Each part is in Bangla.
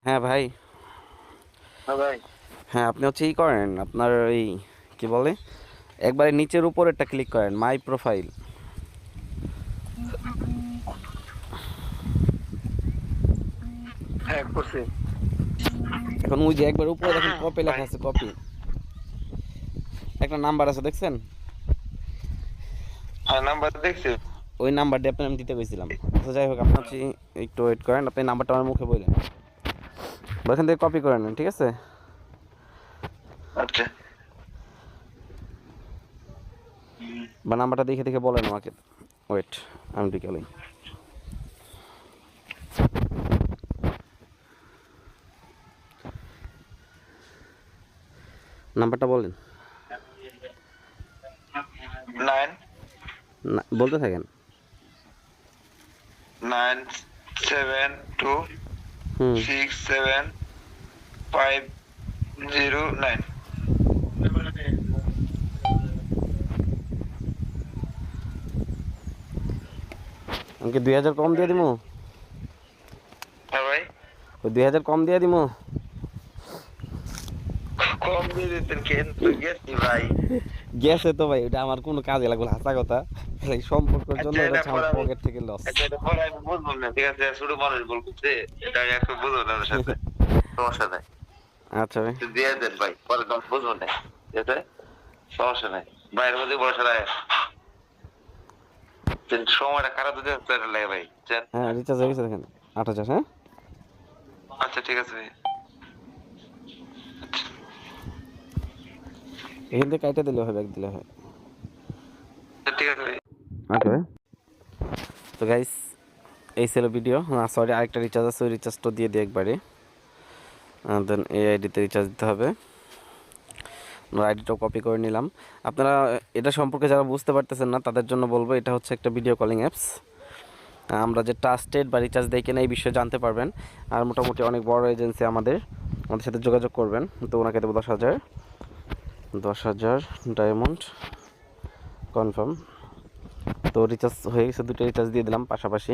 হ্যাঁ ভাই। হ্যাঁ ভাই। হ্যাঁ, আপনি হচ্ছে করেন আপনার এই কি বলে একবারে নিচের উপরেরটা ক্লিক করেন মাই প্রোফাইল। হ্যাঁ করছি। এখন ওই যে একবার উপরে দেখেন কপি ভাই লেখা আছে, কপি একটা নাম্বার আছে দেখছেন? হ্যাঁ নাম্বার দেখছি। ওই নাম্বার দিয়ে আপনার আমি দিতে গেছিলাম। আচ্ছা যাই হোক, আপনি হচ্ছে একটু ওয়েট করেন, আপনি নাম্বারটা আমার মুখে বললেন, ওখান থেকে কপি করে নেন, ঠিক আছে? আচ্ছা। বা নাম্বারটা দেখে দেখে বলেন আমাকে। ওয়েট, আমি বিকেলে নাম্বারটা বলেন। নাইন না, বলতে থাকেন। নাইন সেভেন টু হুম। 675009। আমাকে 2000 কম দিয়ে দিমু। হ্যাঁ ভাই। ওই 2000 কম দিয়ে দিমু। কম দিয়ে দিতেন কিন্তু গেছি ভাই। গেছে তো ভাই, ওটা আমার কোনো কাজে লাগলো না, হাসা কথা। এই সম্পর্কের জন্য আচ্ছা এটা এটা হচ্ছে আমার পরে আমি পকেট থেকে লস। আচ্ছা এটা পরে আমি বুঝবো না, ঠিক আছে? ছোট মানুষ বলতেছে, এটা আমি একটু বুঝবো না ওর সাথে, সমস্যা নাই। আচ্ছা ভাই। একটু দিয়ে দেন ভাই, পরে তো আমি বুঝবো না, ঠিক আছে? সমস্যা নাই। ভাইয়ের মধ্যে বসে রাখ। সময়টা খারাপ দিতে লাগে ভাই, বুঝছেন? হ্যাঁ, রিচার্জ হয়ে গেছে দেখেন, 8000। হ্যাঁ, আচ্ছা ঠিক আছে ভাই। এখান থেকে কাইটা দিলে হয়, ব্যাগ দিলে হয়। আচ্ছা, ঠিক আছে ভাই। ওকে ভাই। তো গাইস, এই ছিল ভিডিও। না সরি, আরেকটা রিচার্জ আছে, ওই রিচার্জটা দিয়ে দিই একবারে। দেন এই আইডিতে রিচার্জ দিতে হবে। আমরা আইডিটাও কপি করে নিলাম। আপনারা এটা সম্পর্কে যারা বুঝতে পারতেছেন না তাদের জন্য বলবো, এটা হচ্ছে একটা ভিডিও কলিং অ্যাপস। আমরা যে ট্রাস্টেড বা রিচার্জ দেয় কিনা এই বিষয়ে জানতে পারবেন। আর মোটামুটি অনেক বড় এজেন্সি আমাদের সাথে যোগাযোগ করবেন। তো ওনাকে দেবো 10,000, 10,000 ডায়মন্ড কনফার্ম। তো রিচার্জ হয়ে গেছে, দুটো রিচার্জ দিয়ে দিলাম পাশাপাশি।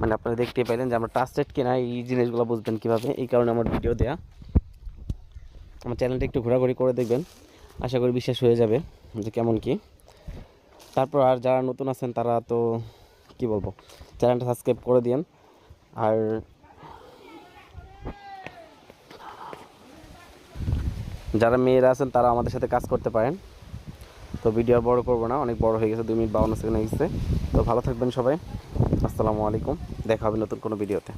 মানে আপনারা দেখতেই পাইলেন যে আমরা ট্রাস্টেড কিনা, এই জিনিসগুলো বুঝবেন কীভাবে, এই কারণে আমার ভিডিও দেয়া। আমার চ্যানেলটা একটু ঘোরাঘুরি করে দেখবেন, আশা করি বিশ্বাস হয়ে যাবে যে কেমন কি। তারপর আর যারা নতুন আছেন তারা তো কি বলবো, চ্যানেলটা সাবস্ক্রাইব করে দিন। আর যারা মেয়েরা আছেন তারা আমাদের সাথে কাজ করতে পারেন। তো ভিডিও আর বড় করবো না, অনেক বড় হয়ে গেছে, 2 মিনিট 52 সেকেন্ড হয়ে গেছে। তো ভালো থাকবেন সবাই, আসসালামু আলাইকুম, দেখা হবে নতুন কোনো ভিডিওতে।